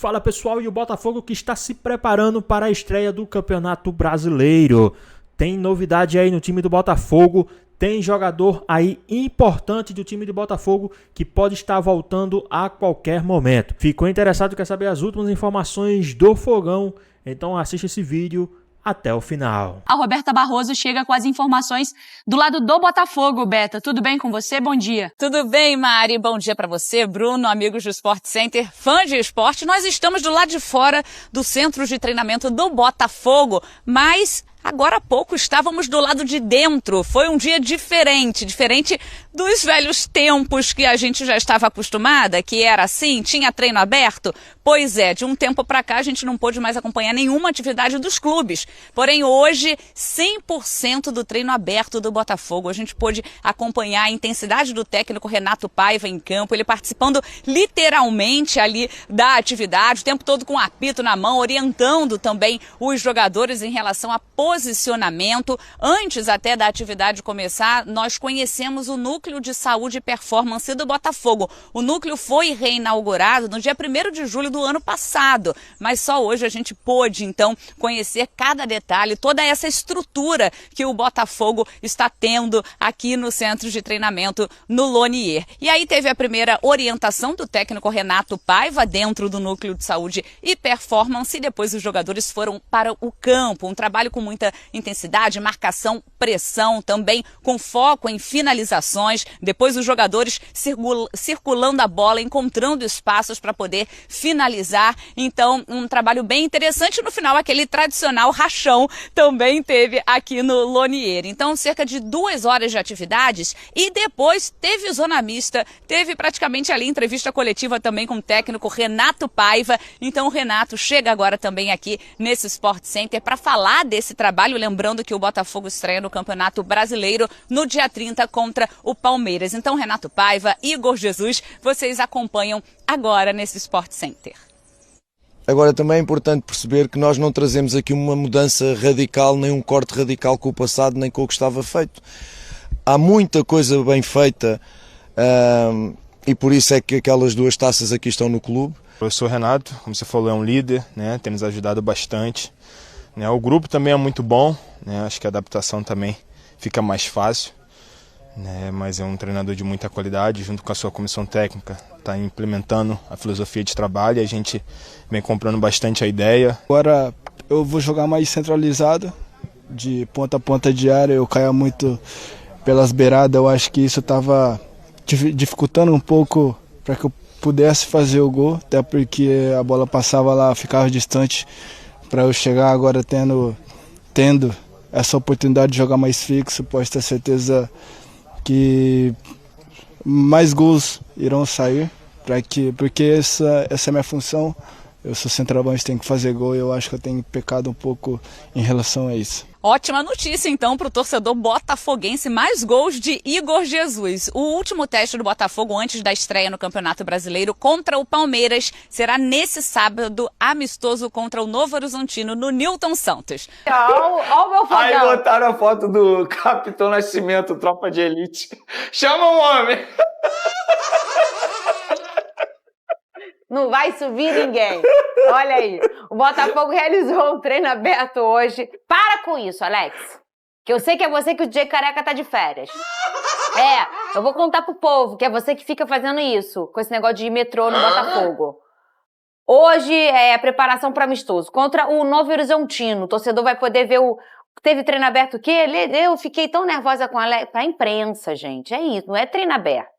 Fala pessoal, e o Botafogo que está se preparando para a estreia do Campeonato Brasileiro. Tem novidade aí no time do Botafogo, tem jogador aí importante do time do Botafogo que pode estar voltando a qualquer momento. Ficou interessado, quer saber as últimas informações do Fogão? Então assiste esse vídeo até o final. A Roberta Barroso chega com as informações do lado do Botafogo. Beta, tudo bem com você? Bom dia. Tudo bem, Mari. Bom dia pra você, Bruno, amigos do Sport Center, fã de esporte. Nós estamos do lado de fora do centro de treinamento do Botafogo, mas agora há pouco estávamos do lado de dentro. Foi um dia diferente dos velhos tempos que a gente já estava acostumada, que era assim, tinha treino aberto. Pois é, de um tempo para cá a gente não pôde mais acompanhar nenhuma atividade dos clubes. Porém, hoje, 100% do treino aberto do Botafogo. A gente pôde acompanhar a intensidade do técnico Renato Paiva em campo, ele participando literalmente ali da atividade, o tempo todo com o apito na mão, orientando também os jogadores em relação a posicionamento. Antes até da atividade começar, nós conhecemos o Núcleo de Saúde e Performance do Botafogo. O núcleo foi reinaugurado no dia 1º de julho do ano passado, mas só hoje a gente pôde, então, conhecer cada detalhe, toda essa estrutura que o Botafogo está tendo aqui no centro de treinamento no Lonier. E aí teve a primeira orientação do técnico Renato Paiva dentro do Núcleo de Saúde e Performance, e depois os jogadores foram para o campo, um trabalho com muita intensidade, marcação, pressão, também com foco em finalizações. Depois os jogadores circulando a bola, encontrando espaços para poder finalizar. Então, um trabalho bem interessante. No final, aquele tradicional rachão também teve aqui no Lonier. Então, cerca de 2 horas de atividades, e depois teve zona mista, teve praticamente ali entrevista coletiva também com o técnico Renato Paiva. Então, o Renato chega agora também aqui nesse Sport Center para falar desse trabalho, lembrando que o Botafogo estreia no Campeonato Brasileiro no dia 30 contra o Palmeiras. Então, Renato Paiva, Igor Jesus, vocês acompanham agora nesse Sport Center. Agora também é importante perceber que nós não trazemos aqui uma mudança radical, nem um corte radical com o passado, nem com o que estava feito. Há muita coisa bem feita e por isso é que aquelas 2 taças aqui estão no clube. O professor Renato, como você falou, é um líder, né? Tem nos ajudado bastante. O grupo também é muito bom, né? Acho que a adaptação também fica mais fácil, né? Mas é um treinador de muita qualidade, junto com a sua comissão técnica, está implementando a filosofia de trabalho e a gente vem comprando bastante a ideia. Agora eu vou jogar mais centralizado, de ponta a ponta de área, eu caia muito pelas beiradas, eu acho que isso estava dificultando um pouco para que eu pudesse fazer o gol, até porque a bola passava lá, ficava distante. Para eu chegar agora tendo essa oportunidade de jogar mais fixo, posso ter certeza que mais gols irão sair, porque essa é a minha função. Eu sou centroavante, tenho que fazer gol e eu acho que eu tenho pecado um pouco em relação a isso. Ótima notícia, então, para o torcedor botafoguense, mais gols de Igor Jesus. O último teste do Botafogo antes da estreia no Campeonato Brasileiro contra o Palmeiras será nesse sábado, amistoso contra o Novo Horizontino, no Newton Santos. Ó o meu fogão. Aí botaram a foto do Capitão Nascimento, tropa de elite. Chama o homem! Não vai subir ninguém. Olha aí. O Botafogo realizou um treino aberto hoje. Para com isso, Alex. Que eu sei que é você que o DJ Careca tá de férias. Eu vou contar pro povo que é você que fica fazendo isso, com esse negócio de metrô no Botafogo. Hoje é a preparação para amistoso contra o Novo Horizontino. O torcedor vai poder ver o... Teve treino aberto o quê? Eu fiquei tão nervosa com a Alex. Pra imprensa, gente. É isso, não é treino aberto.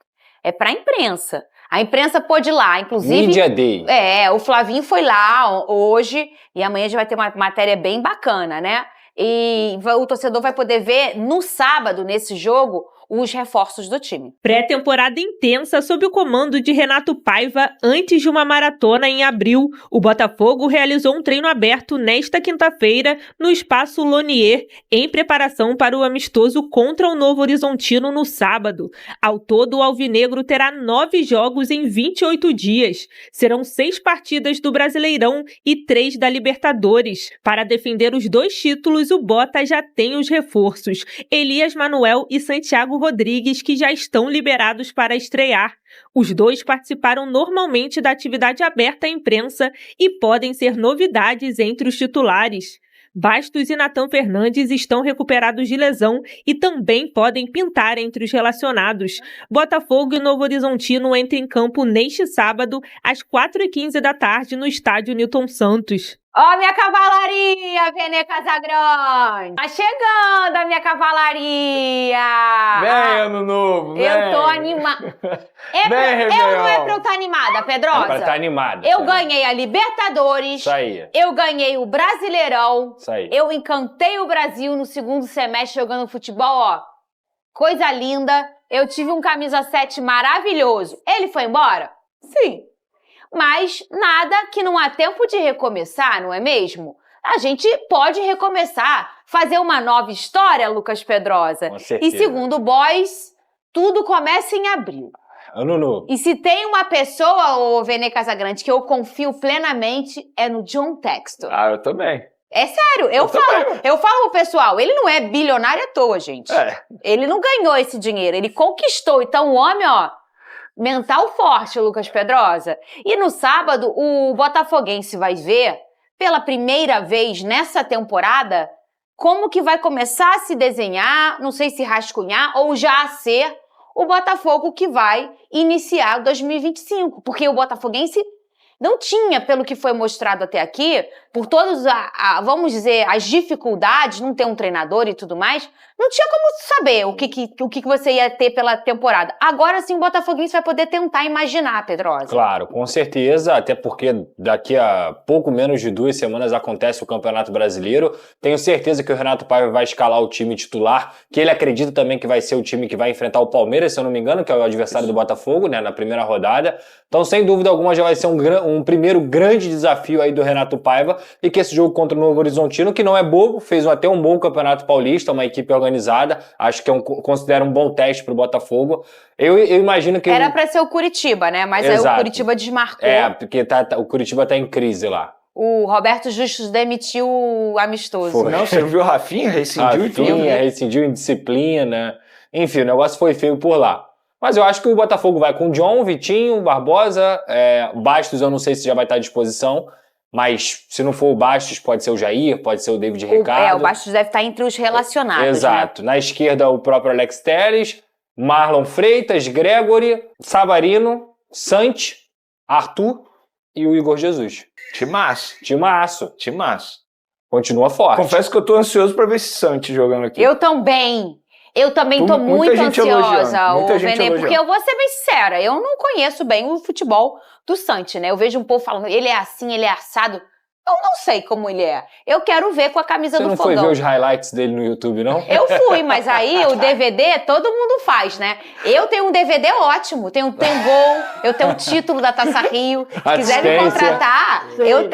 É pra imprensa. A imprensa pôde ir lá, inclusive... Media Day. O Flavinho foi lá hoje e amanhã a gente vai ter uma matéria bem bacana, né? E o torcedor vai poder ver no sábado, nesse jogo, os reforços do time. Pré-temporada intensa sob o comando de Renato Paiva antes de uma maratona em abril. O Botafogo realizou um treino aberto nesta quinta-feira no Espaço Lonier, em preparação para o amistoso contra o Novo Horizontino no sábado. Ao todo, o alvinegro terá 9 jogos em 28 dias. Serão 6 partidas do Brasileirão e 3 da Libertadores. Para defender os 2 títulos, o Bota já tem os reforços: Elias Manuel e Santiago Rodrigues, que já estão liberados para estrear. Os dois participaram normalmente da atividade aberta à imprensa e podem ser novidades entre os titulares. Bastos e Nathan Fernandes estão recuperados de lesão e também podem pintar entre os relacionados. Botafogo e Novo Horizontino entram em campo neste sábado, às 4h15 da tarde, no estádio Newton Santos. Ó, minha cavalaria, Vene Casagrande! Tá chegando a minha cavalaria! Vem, ano novo, vem! Eu tô animada. Não é pra eu estar animada, Pedrosa? É pra estar animada. Eu ganhei a Libertadores. Isso aí. Eu ganhei o Brasileirão. Isso aí. Eu encantei o Brasil no segundo semestre jogando futebol, ó. Coisa linda. Eu tive um camisa 7 maravilhoso. Ele foi embora? Sim. Mas nada que não há tempo de recomeçar, não é mesmo? A gente pode recomeçar, fazer uma nova história, Lucas Pedrosa. Com certeza. E segundo o Boys, tudo começa em abril. Ano novo. E se tem uma pessoa, ô Vene Casagrande, que eu confio plenamente, é no John Textor. Ah, eu também. É sério, eu falo pro pessoal, ele não é bilionário à toa, gente. Ele não ganhou esse dinheiro, ele conquistou. Então o homem, ó, mental forte, Lucas Pedrosa. E no sábado, o botafoguense vai ver, pela primeira vez nessa temporada, como que vai começar a se desenhar, não sei se rascunhar ou já a ser o Botafogo que vai iniciar o 2025. Porque o botafoguense não tinha, pelo que foi mostrado até aqui, por todas, vamos dizer, as dificuldades, não ter um treinador e tudo mais, não tinha como saber o que você ia ter pela temporada. Agora sim o botafoguense vai poder tentar imaginar, Pedrosa. Claro, com certeza, até porque daqui a pouco menos de 2 semanas acontece o Campeonato Brasileiro. Tenho certeza que o Renato Paiva vai escalar o time titular, que ele acredita também que vai ser o time que vai enfrentar o Palmeiras, se eu não me engano, que é o adversário do Botafogo, né, na primeira rodada. Então, sem dúvida alguma, já vai ser um primeiro grande desafio aí do Renato Paiva, e que esse jogo contra o Novo Horizontino, que não é bobo, fez até um bom Campeonato Paulista, uma equipe organizada, acho que considero um bom teste pro Botafogo. Eu imagino que... Era pra ser o Curitiba, né? Mas aí o Curitiba desmarcou. Porque o Curitiba tá em crise lá. O Roberto Justus demitiu o amistoso. Foi. Não, você viu o Rafinha? Rescindiu e tudo. Rafinha rescindiu em disciplina. Enfim, o negócio foi feio por lá. Mas eu acho que o Botafogo vai com John, Vitinho, Barbosa, Bastos eu não sei se já vai estar à disposição, mas se não for o Bastos, pode ser o Jair, pode ser o David Ricardo. O Bastos deve estar entre os relacionados. Exato. Né? Na esquerda, o próprio Alex Telles, Marlon Freitas, Gregory, Savarino, Santi, Arthur e o Igor Jesus. Timaço. Continua forte. Confesso que eu tô ansioso pra ver esse Santi jogando aqui. Eu também tô muito ansiosa, Vene, porque eu vou ser bem sincera, eu não conheço bem o futebol do Santi, né? Eu vejo um povo falando, ele é assim, ele é assado. Eu não sei como ele é. Eu quero ver com a camisa do Fogão. Você não foi ver os highlights dele no YouTube, não? Eu fui, mas aí o DVD todo mundo faz, né? Eu tenho um DVD ótimo. Tem gol, eu tenho um título da Taça Rio. Se quiser me contratar,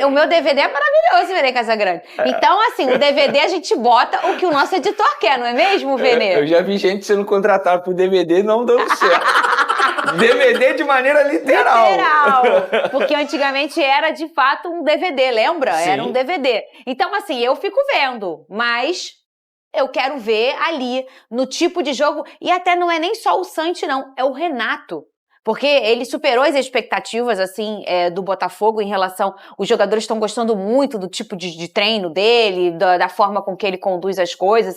o meu DVD é maravilhoso, Vene Casagrande. Então, assim, o DVD a gente bota o que o nosso editor quer, não é mesmo, Vene? Eu já vi gente sendo contratada por DVD não dando certo. DVD de maneira literal. Porque antigamente era, de fato, um DVD, lembra? Sim. Era um DVD. Então, assim, eu fico vendo, mas eu quero ver ali, no tipo de jogo, e até não é nem só o Santi, não, é o Renato. Porque ele superou as expectativas, assim, do Botafogo em relação... Os jogadores estão gostando muito do tipo de treino dele, da forma com que ele conduz as coisas.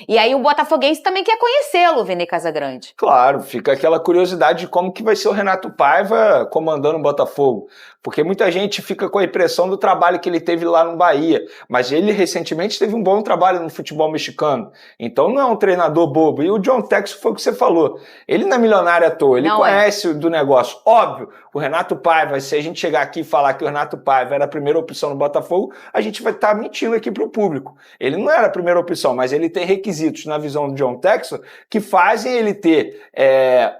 E aí o botafoguense também quer conhecê-lo, Vene Casagrande. Claro, fica aquela curiosidade de como que vai ser o Renato Paiva comandando o Botafogo. Porque muita gente fica com a impressão do trabalho que ele teve lá no Bahia. Mas ele, recentemente, teve um bom trabalho no futebol mexicano. Então não é um treinador bobo. E o John Textor foi o que você falou. Ele não é milionário à toa, ele conhece do negócio. Óbvio, o Renato Paiva, se a gente chegar aqui e falar que o Renato Paiva era a primeira opção no Botafogo, a gente vai estar mentindo aqui para o público. Ele não era a primeira opção, mas ele tem requisitos na visão do John Textor que fazem ele ter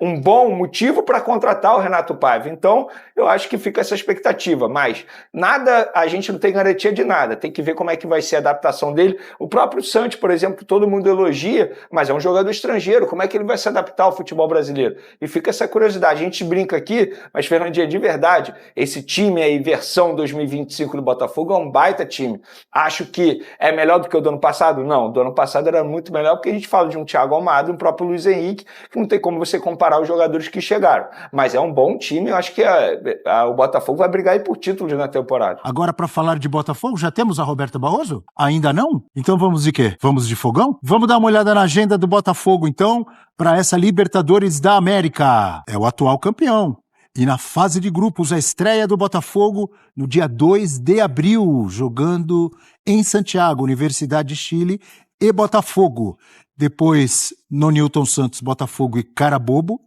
um bom motivo para contratar o Renato Paiva. Então, eu acho que fica essa expectativa, mas nada, a gente não tem garantia de nada, tem que ver como é que vai ser a adaptação dele. O próprio Santi, por exemplo, que todo mundo elogia, mas é um jogador estrangeiro, como é que ele vai se adaptar ao futebol brasileiro? E fica essa curiosidade. gente brinca aqui, mas, Fernandinha, de verdade, esse time aí, versão 2025 do Botafogo, é um baita time. Acho que é melhor do que o do ano passado? Não, do ano passado era muito melhor, porque a gente fala de um Thiago Almada, um próprio Luiz Henrique, que não tem como você comparar os jogadores que chegaram. Mas é um bom time, eu acho que o Botafogo vai brigar aí por títulos na temporada. Agora, para falar de Botafogo, já temos a Roberta Barroso? Ainda não? Então vamos de quê? Vamos de fogão? Vamos dar uma olhada na agenda do Botafogo, então, para essa Libertadores da América. É o atual campeão. E na fase de grupos, a estreia do Botafogo no dia 2 de abril, jogando em Santiago, Universidade de Chile e Botafogo. Depois, no Newton Santos, Botafogo e Carabobo.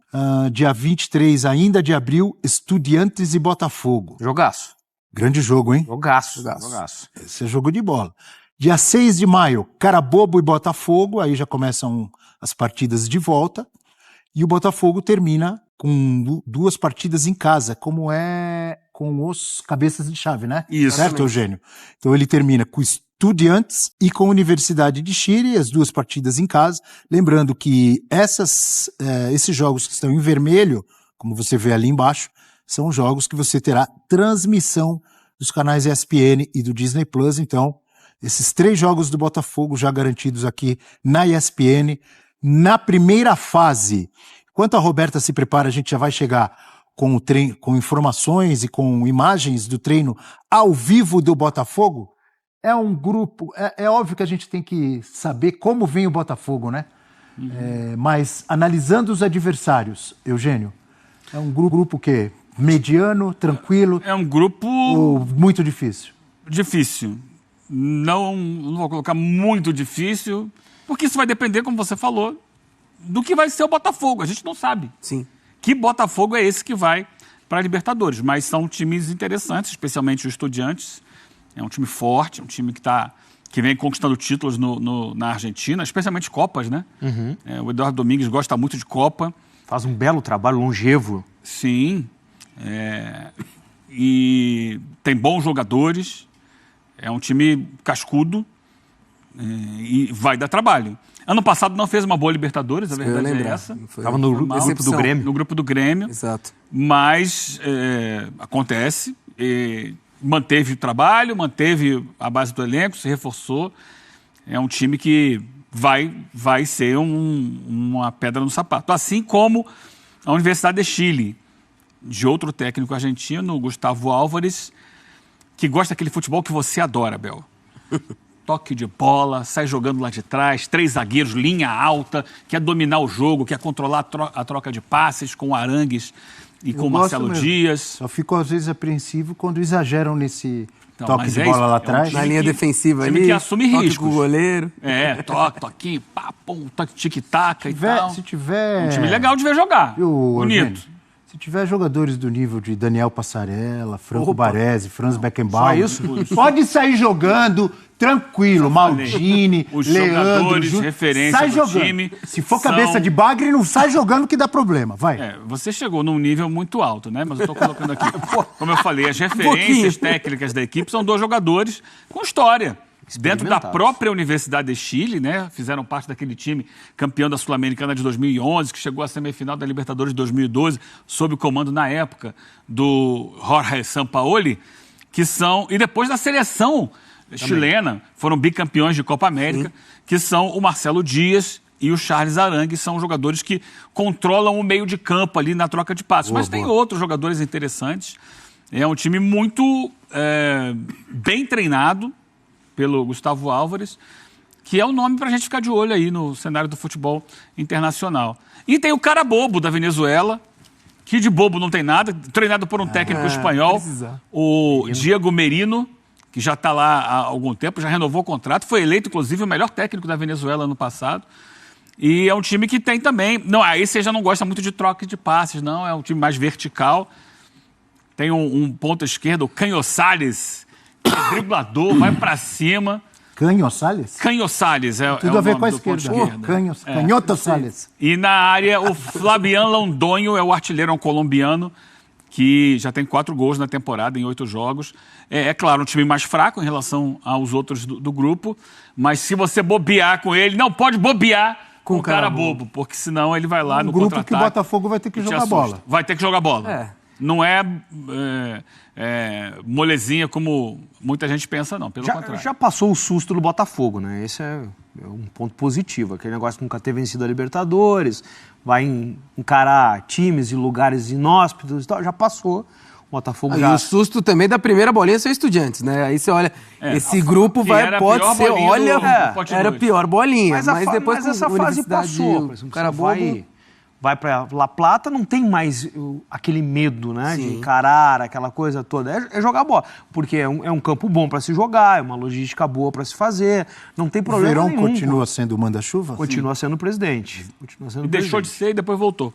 Dia 23 ainda de abril, Estudiantes e Botafogo. Jogaço. Grande jogo, hein? Jogaço. Esse é jogo de bola. Dia 6 de maio, Carabobo e Botafogo. Aí já começam as partidas de volta. E o Botafogo termina com 2 partidas em casa, como é com os cabeças de chave, né? Isso. Certo, Eugênio? Então ele termina com Estudiantes e com a Universidade de Chile, as 2 partidas em casa. Lembrando que esses jogos que estão em vermelho, como você vê ali embaixo, são jogos que você terá transmissão dos canais ESPN e do Disney Plus. Então, esses 3 jogos do Botafogo já garantidos aqui na ESPN, na primeira fase. Enquanto a Roberta se prepara, a gente já vai chegar com o treino, com informações e com imagens do treino ao vivo do Botafogo. É um grupo, é óbvio que a gente tem que saber como vem o Botafogo, né? Mas analisando os adversários, Eugênio, é um grupo que mediano, tranquilo? É um grupo... Ou muito difícil? Difícil. Não vou colocar muito difícil, porque isso vai depender, como você falou, do que vai ser o Botafogo. A gente não sabe. Sim. Que Botafogo é esse que vai para a Libertadores. Mas são times interessantes, especialmente os Estudiantes. É um time forte, um time que vem conquistando títulos na Argentina, especialmente Copas, né? Uhum. O Eduardo Domingues gosta muito de Copa. Faz um belo trabalho, longevo. Sim. E tem bons jogadores. É um time cascudo e vai dar trabalho. Ano passado não fez uma boa Libertadores, a verdade é essa. Estava no grupo do Grêmio. No grupo do Grêmio. Exato. Mas acontece. Manteve o trabalho, manteve a base do elenco, se reforçou. É um time que vai ser uma pedra no sapato. Assim como a Universidade de Chile, de outro técnico argentino, Gustavo Álvares, que gosta daquele futebol que você adora, Bel. Toque de bola, sai jogando lá de trás, 3 zagueiros, linha alta, quer dominar o jogo, quer controlar a troca de passes com o Arangues e com o Marcelo Dias. Só fico às vezes apreensivo quando exageram nesse toque de bola lá atrás. Na linha defensiva ali, que assume riscos. com o goleiro. Toquinho, toque tic-tac e tal. Se tiver... Um time legal de ver jogar, bonito. Se tiver jogadores do nível de Daniel Passarella, Franco Baresi, Franz Beckenbauer, pode sair jogando tranquilo, Maldini, os Leandro, jogadores de referência sai do jogando. time. Se for cabeça de bagre, não sai jogando que dá problema, vai. Você chegou num nível muito alto, né? Mas eu tô colocando aqui. Como eu falei, as referências técnicas da equipe são 2 jogadores com história. Dentro da própria Universidade de Chile, né? Fizeram parte daquele time campeão da Sul-Americana de 2011, que chegou à semifinal da Libertadores de 2012, sob o comando, na época, do Jorge Sampaoli, e depois da seleção chilena, foram bicampeões de Copa América, que são o Marcelo Dias e o Charles Arangues, são jogadores que controlam o meio de campo ali na troca de passos. Mas tem outros jogadores interessantes. É um time muito bem treinado pelo Gustavo Álvares, que é o nome para a gente ficar de olho aí no cenário do futebol internacional. E tem o Carabobo, da Venezuela, que de bobo não tem nada, treinado por um técnico espanhol, o Diego Merino, que já está lá há algum tempo, já renovou o contrato, foi eleito, inclusive, o melhor técnico da Venezuela ano passado. E é um time que tem também... Não, aí você já não gosta muito de troca de passes, não, é um time mais vertical. Tem um ponta esquerda, o Canhoçales, que é driblador, vai para cima. Canhoçales? Canhoçales é tudo é a ver o com a nome do ponta esquerda. Canhoto Salles. E na área, o Flavian Londoño é o artilheiro, é um colombiano, que já tem 4 gols na temporada, em 8 jogos. É claro, um time mais fraco em relação aos outros do grupo, mas se você bobear com ele, não pode bobear com o cara bobo, porque senão ele vai lá no grupo contra-ataque. que o Botafogo vai ter que jogar bola. Vai ter que jogar bola. Não é molezinha como muita gente pensa, não. Pelo contrário. Já passou o susto do Botafogo, né? Esse é um ponto positivo. Aquele negócio que nunca ter vencido a Libertadores, vai encarar times e lugares inóspitos e tal. Já passou. O Botafogo já... E o susto também da primeira bolinha são Estudiantes, né? Aí você olha, esse grupo pode ser, olha, era a pior bolinha. Mas depois essa fase passou. Por exemplo, cara vai para La Plata, não tem mais aquele medo, né? De encarar aquela coisa toda. É jogar bola. Porque é um campo bom para se jogar, é uma logística boa para se fazer. Não tem problema nenhum. O Verón continua sendo o manda-chuva? Continua sendo o presidente. Deixou de ser e depois voltou.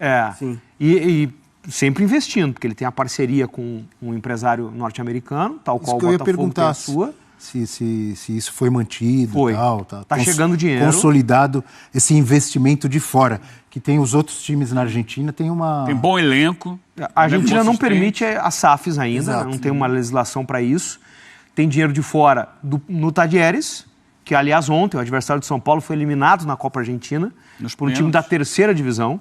E sempre investindo, porque ele tem a parceria com um empresário norte-americano, tal qual o Botafogo tem a sua. Se isso foi mantido. Tá chegando dinheiro. Consolidado esse investimento de fora, que tem os outros times na Argentina, tem bom elenco. A Argentina não permite as SAFs ainda, não tem uma legislação para isso. Tem dinheiro de fora no Talleres, que aliás ontem o adversário de São Paulo foi eliminado na Copa Argentina por um time da terceira divisão.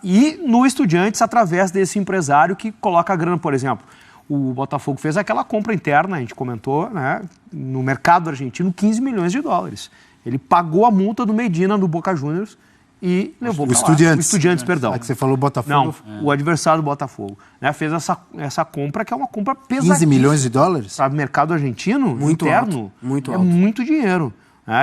E no Estudiantes, através desse empresário que coloca a grana, por exemplo. O Botafogo fez aquela compra interna, a gente comentou, né, no mercado argentino, 15 milhões de dólares. Ele pagou a multa do Medina no Boca Juniors e levou para lá. O Estudiantes, perdão. Que você falou Botafogo? Não, o adversário do Botafogo. Né, fez essa compra, que é uma compra pesadíssima. 15 milhões de dólares? Para o mercado argentino, muito interno, alto, muito é alto. Muito dinheiro.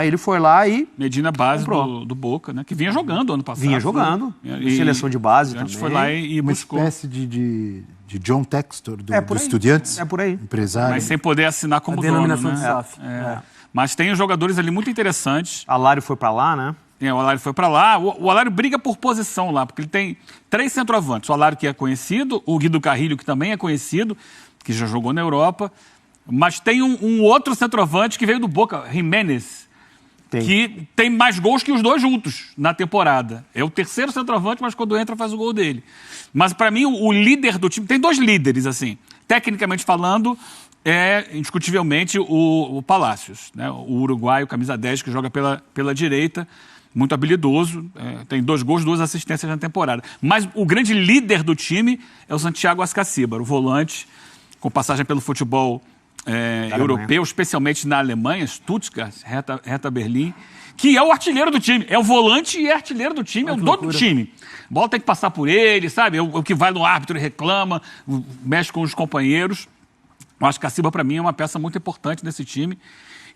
Ele foi lá e... Medina base do Boca, né? Que vinha jogando ano passado. Vinha jogando. Seleção de base também. Foi lá e buscou. Uma espécie de John Textor do Estudiantes. É por aí. Empresário. Mas sem poder assinar como dono, né? De SAF. Mas tem os jogadores ali muito interessantes. Alário foi para lá, né? O Alário foi para lá. O Alário briga por posição lá, porque ele tem 3 centroavantes. O Alário, que é conhecido, o Guido Carrilho, que também é conhecido, que já jogou na Europa. Mas tem um outro centroavante que veio do Boca, Jiménez, que tem mais gols que os dois juntos na temporada. É o terceiro centroavante, mas quando entra faz o gol dele. Mas para mim o líder do time... Tem 2 líderes, assim. Tecnicamente falando, é indiscutivelmente o Palacios, né? O uruguaio, camisa 10, que joga pela direita, muito habilidoso. Tem 2 gols, 2 assistências na temporada. Mas o grande líder do time é o Santiago Ascacíbar, o volante, com passagem pelo futebol europeu, especialmente na Alemanha, Stuttgart, Hertha Berlim, que é o artilheiro do time, é o volante e é artilheiro do time, é o dono do time. A bola tem que passar por ele, sabe? É o que vai no árbitro e reclama, mexe com os companheiros. Eu acho que a Ciba, para mim, é uma peça muito importante desse time,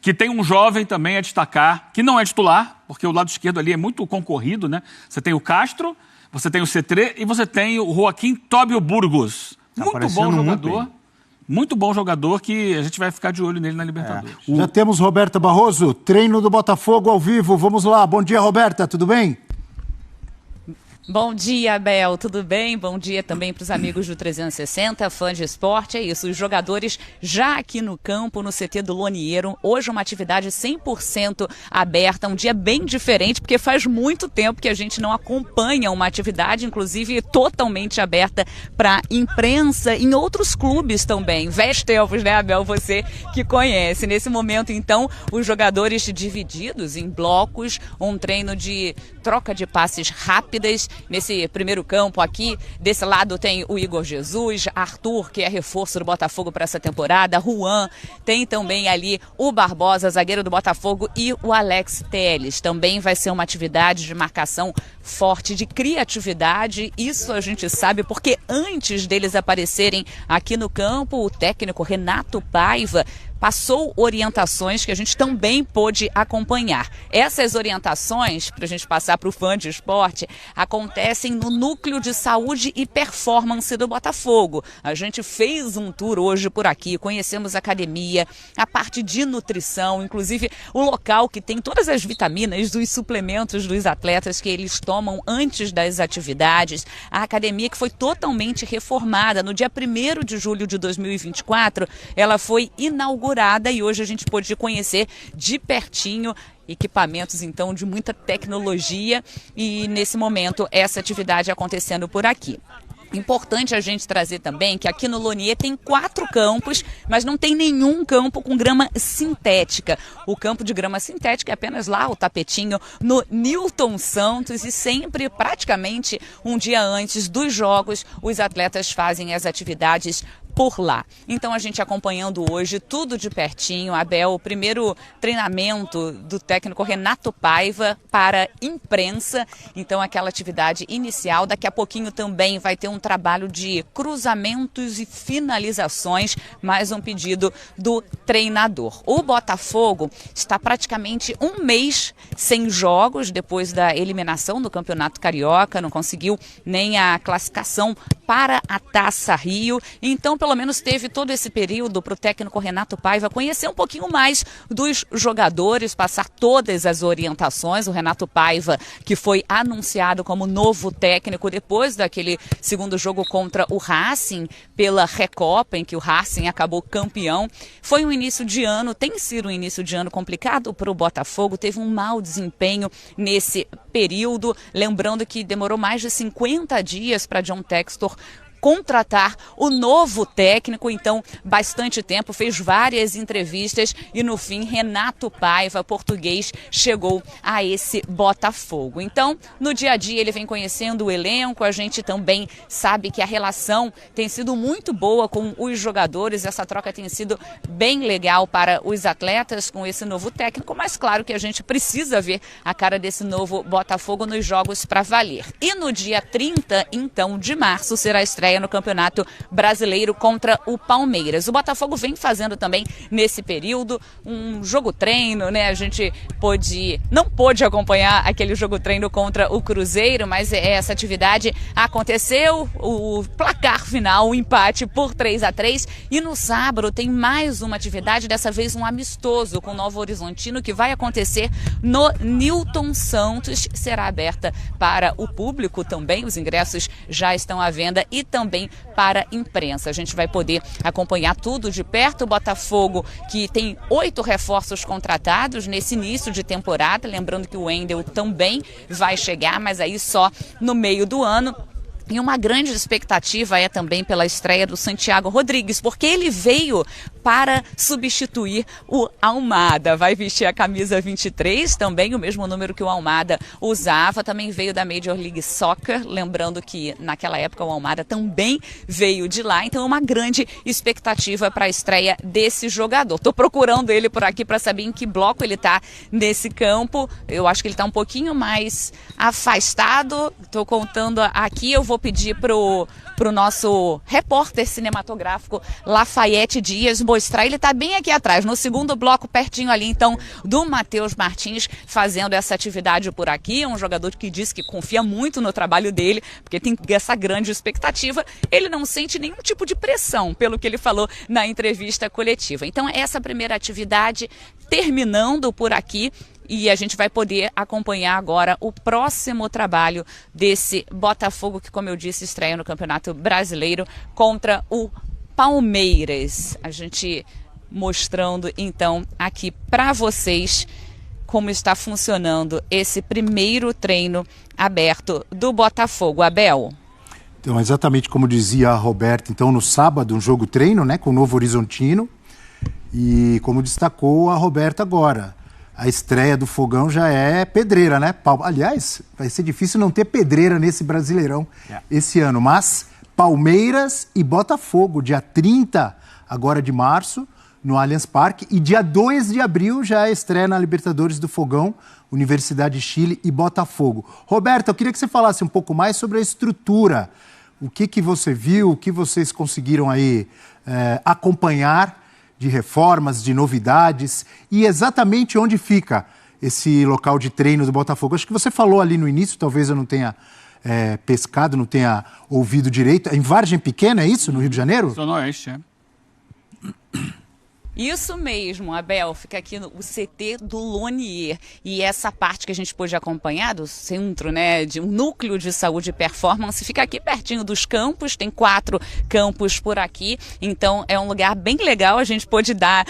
que tem um jovem também a destacar, que não é titular, porque o lado esquerdo ali é muito concorrido, né? Você tem o Castro, você tem o Cetré e você tem o Joaquim Tóbio Burgos. Muito bom jogador. Muito bom jogador, que a gente vai ficar de olho nele na Libertadores. Já temos Roberta Barroso, treino do Botafogo ao vivo. Vamos lá. Bom dia, Roberta. Tudo bem? Bom dia, Abel, tudo bem? Bom dia também para os amigos do 360, fãs de esporte. É isso, os jogadores já aqui no campo, no CT do Loniero. Hoje uma atividade 100% aberta, um dia bem diferente, porque faz muito tempo que a gente não acompanha uma atividade, inclusive totalmente aberta para imprensa em outros clubes também. Vestelvos, né, Abel, você que conhece. Nesse momento, então, os jogadores divididos em blocos, um treino de troca de passes rápidas. Nesse primeiro campo aqui, desse lado tem o Igor Jesus, Arthur, que é reforço do Botafogo para essa temporada, Juan, tem também ali o Barbosa, zagueiro do Botafogo, e o Alex Telles. Também vai ser uma atividade de marcação forte, de criatividade, isso a gente sabe, porque antes deles aparecerem aqui no campo, o técnico Renato Paiva passou orientações que a gente também pôde acompanhar. Essas orientações, para a gente passar para o fã de esporte, acontecem no Núcleo de Saúde e Performance do Botafogo. A gente fez um tour hoje por aqui, conhecemos a academia, a parte de nutrição, inclusive o local que tem todas as vitaminas dos suplementos dos atletas que eles tomam antes das atividades. A academia que foi totalmente reformada. No dia 1º de julho de 2024, ela foi inaugurada e hoje a gente pôde conhecer de pertinho equipamentos, então, de muita tecnologia, e nesse momento essa atividade acontecendo por aqui. Importante a gente trazer também que aqui no Lonier tem 4 campos, mas não tem nenhum campo com grama sintética. O campo de grama sintética é apenas lá, o tapetinho, no Newton Santos, e sempre, praticamente, um dia antes dos jogos, os atletas fazem as atividades por lá. Então a gente acompanhando hoje tudo de pertinho. Abel, o primeiro treinamento do técnico Renato Paiva para imprensa. Então aquela atividade inicial. Daqui a pouquinho também vai ter um trabalho de cruzamentos e finalizações. Mais um pedido do treinador. O Botafogo está praticamente um mês sem jogos depois da eliminação do Campeonato Carioca. Não conseguiu nem a classificação para a Taça Rio. Então, pelo menos teve todo esse período para o técnico Renato Paiva conhecer um pouquinho mais dos jogadores, passar todas as orientações. O Renato Paiva, que foi anunciado como novo técnico depois daquele segundo jogo contra o Racing pela Recopa, em que o Racing acabou campeão. Foi um início de ano, tem sido um início de ano complicado para o Botafogo, teve um mau desempenho nesse período, lembrando que demorou mais de 50 dias para John Textor contratar o novo técnico, então bastante tempo, fez várias entrevistas e no fim Renato Paiva, português, chegou a esse Botafogo. Então, no dia a dia ele vem conhecendo o elenco, a gente também sabe que a relação tem sido muito boa com os jogadores, essa troca tem sido bem legal para os atletas com esse novo técnico, mas claro que a gente precisa ver a cara desse novo Botafogo nos jogos para valer. E no dia 30, então, de março, será a estreia no Campeonato Brasileiro contra o Palmeiras. O Botafogo vem fazendo também nesse período um jogo-treino, né? A gente não pôde acompanhar aquele jogo-treino contra o Cruzeiro, mas essa atividade aconteceu, o placar final, o empate por 3-3, e no sábado tem mais uma atividade, dessa vez um amistoso com o Novo Horizontino, que vai acontecer no Newton Santos, será aberta para o público também, os ingressos já estão à venda e também para a imprensa. A gente vai poder acompanhar tudo de perto. O Botafogo, que tem 8 reforços contratados nesse início de temporada, lembrando que o Wendel também vai chegar, mas aí só no meio do ano. E uma grande expectativa é também pela estreia do Santiago Rodrigues, porque ele veio para substituir o Almada. Vai vestir a camisa 23, também o mesmo número que o Almada usava. Também veio da Major League Soccer, lembrando que naquela época o Almada também veio de lá. Então é uma grande expectativa para a estreia desse jogador. Estou procurando ele por aqui para saber em que bloco ele está nesse campo. Eu acho que ele está um pouquinho mais afastado. Estou contando aqui, eu vou pedir pro nosso repórter cinematográfico Lafayette Dias mostrar. Ele está bem aqui atrás, no segundo bloco, pertinho ali, então, do Matheus Martins, fazendo essa atividade por aqui. É um jogador que diz que confia muito no trabalho dele, porque tem essa grande expectativa. Ele não sente nenhum tipo de pressão, pelo que ele falou na entrevista coletiva. Então, essa primeira atividade terminando por aqui. E a gente vai poder acompanhar agora o próximo trabalho desse Botafogo, que, como eu disse, estreia no Campeonato Brasileiro contra o Palmeiras. A gente mostrando, então, aqui para vocês como está funcionando esse primeiro treino aberto do Botafogo. Abel? Então, exatamente como dizia a Roberta, então, no sábado, um jogo-treino, né, com o Novo Horizontino. E como destacou a Roberta agora, a estreia do Fogão já é pedreira, né? Aliás, vai ser difícil não ter pedreira nesse Brasileirão esse ano. Mas Palmeiras e Botafogo, dia 30 agora de março, no Allianz Parque. E dia 2 de abril já é estreia na Libertadores do Fogão, Universidade de Chile e Botafogo. Roberta, eu queria que você falasse um pouco mais sobre a estrutura. O que você viu, o que vocês conseguiram aí acompanhar de reformas, de novidades, e exatamente onde fica esse local de treino do Botafogo. Acho que você falou ali no início, talvez eu não tenha pescado, não tenha ouvido direito. Em Vargem Pequena, é isso? No Rio de Janeiro? Zona Oeste, Isso mesmo, Abel, fica aqui no CT do Lonier. E essa parte que a gente pôde acompanhar do centro, né, de um núcleo de saúde e performance, fica aqui pertinho dos campos, tem 4 campos por aqui, então é um lugar bem legal, a gente pôde dar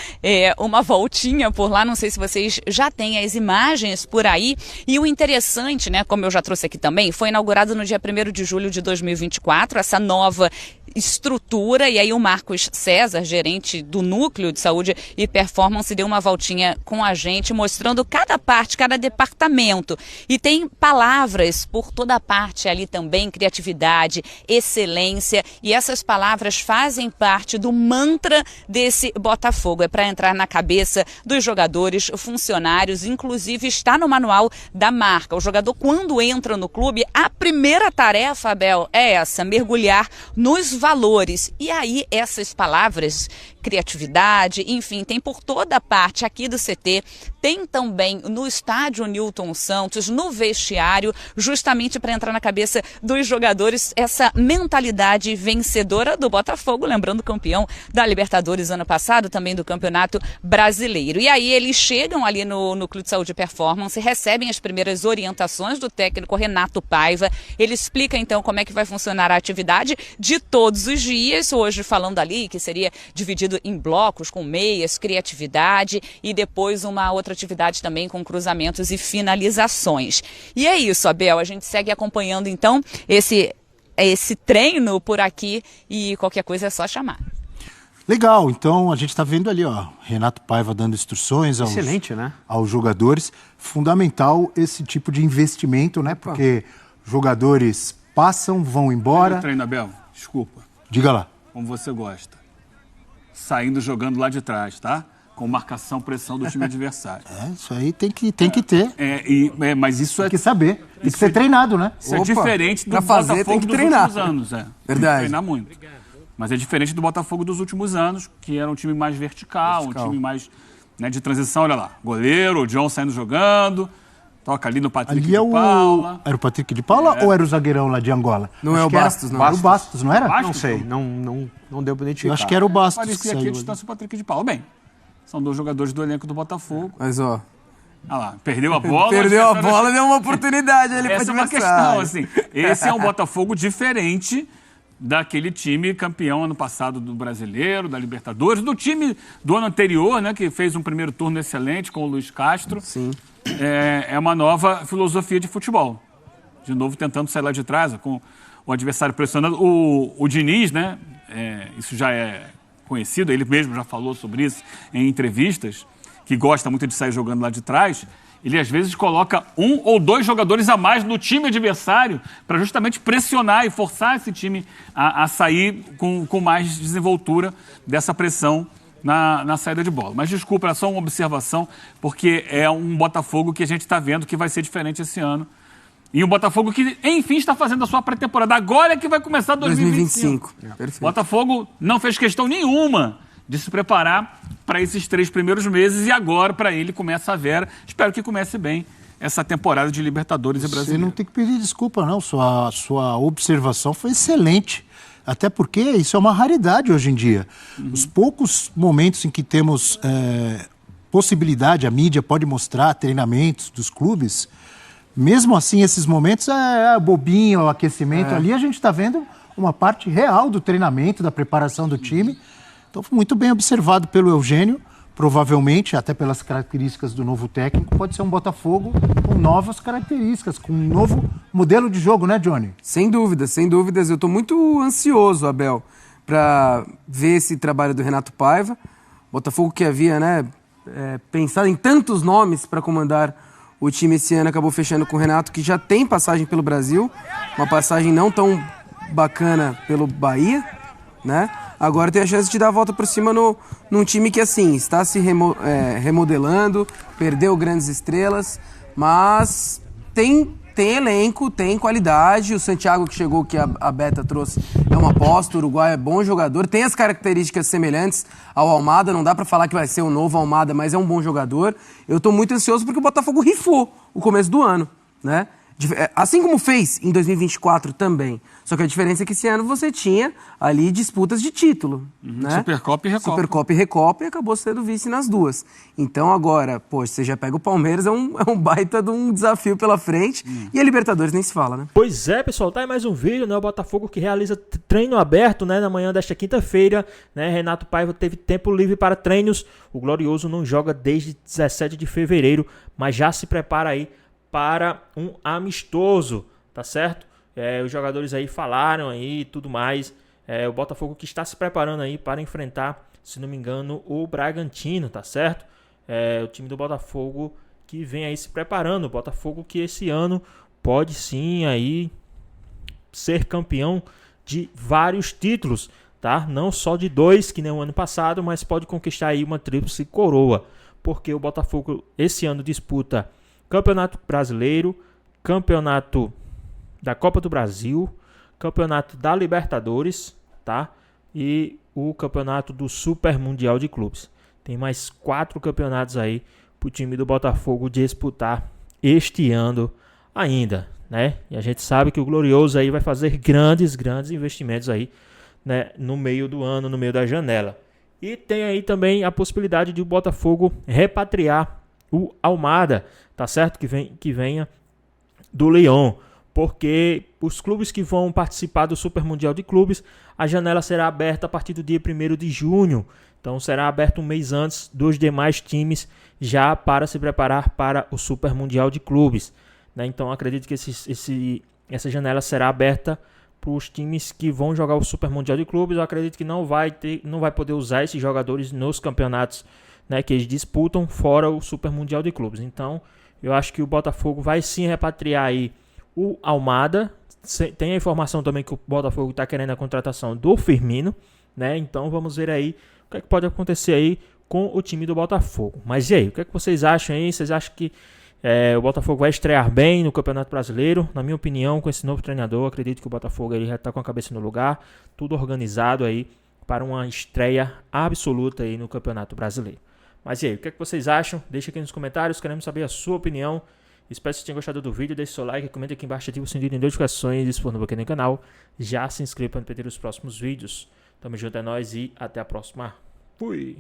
uma voltinha por lá, não sei se vocês já têm as imagens por aí. E o interessante, né, como eu já trouxe aqui também, foi inaugurado no dia 1º de julho de 2024, essa nova estrutura, e aí o Marcos César, gerente do núcleo de saúde e performance, deu uma voltinha com a gente, mostrando cada parte, cada departamento, e tem palavras por toda parte ali também, criatividade, excelência, e essas palavras fazem parte do mantra desse Botafogo, é para entrar na cabeça dos jogadores, funcionários, inclusive está no manual da marca. O jogador, quando entra no clube, a primeira tarefa, Abel, é essa, mergulhar nos valores. E aí essas palavras, criatividade, enfim, tem por toda parte aqui do CT, tem também no estádio Newton Santos, no vestiário, justamente para entrar na cabeça dos jogadores essa mentalidade vencedora do Botafogo, lembrando campeão da Libertadores ano passado, também do Campeonato Brasileiro. E aí eles chegam ali no Núcleo de Saúde e Performance, recebem as primeiras orientações do técnico Renato Paiva, ele explica então como é que vai funcionar a atividade de todos os dias, hoje falando ali que seria dividido em blocos com meias, criatividade e depois uma outra atividade também com cruzamentos e finalizações. E é isso, Abel, a gente segue acompanhando então esse treino por aqui e qualquer coisa é só chamar. Legal, então a gente está vendo ali, ó, Renato Paiva dando instruções aos jogadores. Fundamental esse tipo de investimento, né? Porque jogadores passam, vão embora. Treino, Abel, desculpa. Diga lá. Como você gosta. Saindo jogando lá de trás, tá? Com marcação, pressão do time adversário. Isso aí tem que ter. Mas isso tem que saber. Tem que ser treinado, né? Isso é diferente do Botafogo dos últimos anos. Verdade. Tem que treinar muito. Mas é diferente do Botafogo dos últimos anos, que era um time mais vertical. Um time mais, né, de transição. Olha lá, goleiro, o John saindo jogando, toca ali no Patrick de Paula. Era o Patrick de Paula ou era o zagueirão lá de Angola? Não é o Bastos, não. Era o Bastos, não era? Bastos? Não sei, não deu pra identificar. Eu acho que era o Bastos. Parecia aqui a distância do Patrick de Paula. Bem, são 2 jogadores do elenco do Botafogo. Mas, ó... Ah lá, perdeu a bola. Perdeu a bola, deu uma oportunidade ali para essa é uma questão, assim. Esse é um Botafogo diferente daquele time campeão ano passado do Brasileiro, da Libertadores, do time do ano anterior, né, que fez um primeiro turno excelente com o Luiz Castro. Sim. É uma nova filosofia de futebol. De novo tentando sair lá de trás, com o adversário pressionando. O Diniz, né, isso já é conhecido, ele mesmo já falou sobre isso em entrevistas, que gosta muito de sair jogando lá de trás. Ele às vezes coloca 1 ou 2 jogadores a mais no time adversário para justamente pressionar e forçar esse time a sair com mais desenvoltura dessa pressão na saída de bola. Mas desculpa, era só uma observação, porque é um Botafogo que a gente está vendo que vai ser diferente esse ano. E um Botafogo que, enfim, está fazendo a sua pré-temporada. Agora é que vai começar 2025. Perfeito. Botafogo não fez questão nenhuma de se preparar para esses 3 primeiros meses e agora, para ele, começa a Vera. Espero que comece bem essa temporada de Libertadores e Brasileiro. Você não tem que pedir desculpa, não. Sua observação foi excelente. Até porque isso é uma raridade hoje em dia. Os poucos momentos em que temos possibilidade, a mídia pode mostrar treinamentos dos clubes, mesmo assim, esses momentos é bobinho, o aquecimento ali, a gente está vendo uma parte real do treinamento, da preparação do time. Então, foi muito bem observado pelo Eugênio. Provavelmente, até pelas características do novo técnico, pode ser um Botafogo com novas características, com um novo modelo de jogo, né, Johnny? Sem dúvidas, sem dúvidas. Eu estou muito ansioso, Abel, para ver esse trabalho do Renato Paiva. Botafogo que havia, né, pensado em tantos nomes para comandar o time esse ano, acabou fechando com o Renato, que já tem passagem pelo Brasil, uma passagem não tão bacana pelo Bahia, né? Agora tem a chance de dar a volta por cima num time que, assim, está se remodelando, perdeu grandes estrelas, mas tem elenco, tem qualidade. O Santiago que chegou, que a Beta trouxe, é uma aposta. O Uruguai é bom jogador, tem as características semelhantes ao Almada. Não dá pra falar que vai ser o novo Almada, mas é um bom jogador. Eu tô muito ansioso porque o Botafogo rifou o começo do ano, né? Assim como fez em 2024 também. Só que a diferença é que esse ano você tinha ali disputas de título. Né? Supercopa e Recopa. Supercopa e Recopa, e acabou sendo vice nas duas. Então agora, poxa, você já pega o Palmeiras, é um baita de um desafio pela frente. E a Libertadores nem se fala, né? Pois é, pessoal, tá aí mais um vídeo, né? O Botafogo que realiza treino aberto, né? Na manhã desta quinta-feira, né? Renato Paiva teve tempo livre para treinos. O Glorioso não joga desde 17 de fevereiro, mas já se prepara aí para um amistoso, tá certo? Os jogadores aí falaram aí e tudo mais. O Botafogo que está se preparando aí para enfrentar, se não me engano, o Bragantino, tá certo? O time do Botafogo que vem aí se preparando. O Botafogo que esse ano pode sim aí ser campeão de vários títulos, tá? Não só de 2, que nem o ano passado, mas pode conquistar aí uma tríplice coroa. Porque o Botafogo esse ano disputa Campeonato Brasileiro, Campeonato da Copa do Brasil, Campeonato da Libertadores, tá? E o Campeonato do Super Mundial de Clubes. Tem mais 4 campeonatos aí pro time do Botafogo disputar este ano ainda, né? E a gente sabe que o Glorioso aí vai fazer grandes investimentos aí, né? No meio do ano, no meio da janela. E tem aí também a possibilidade de o Botafogo repatriar o Almada, tá certo? Que venha do Lyon, porque os clubes que vão participar do Super Mundial de Clubes, a janela será aberta a partir do dia 1º de junho. Então será aberto um mês antes dos demais times já para se preparar para o Super Mundial de Clubes, né? Então acredito que essa janela será aberta para os times que vão jogar o Super Mundial de Clubes. Eu acredito que não vai poder usar esses jogadores nos campeonatos, né, que eles disputam fora o Super Mundial de Clubes. Então, eu acho que o Botafogo vai sim repatriar aí o Almada. Tem a informação também que o Botafogo está querendo a contratação do Firmino, né? Então, vamos ver aí o que é que pode acontecer aí com o time do Botafogo. Mas e aí, o que é que vocês acham aí? Vocês acham que o Botafogo vai estrear bem no Campeonato Brasileiro? Na minha opinião, com esse novo treinador, acredito que o Botafogo ele já está com a cabeça no lugar, tudo organizado aí para uma estreia absoluta aí no Campeonato Brasileiro. Mas e aí, o que é que vocês acham? Deixa aqui nos comentários, queremos saber a sua opinião. Espero que vocês tenham gostado do vídeo, deixe seu like, comenta aqui embaixo, ativa o sininho de notificações, se for novo aqui no canal, já se inscreva para não perder os próximos vídeos. Tamo junto, é nóis e até a próxima. Fui!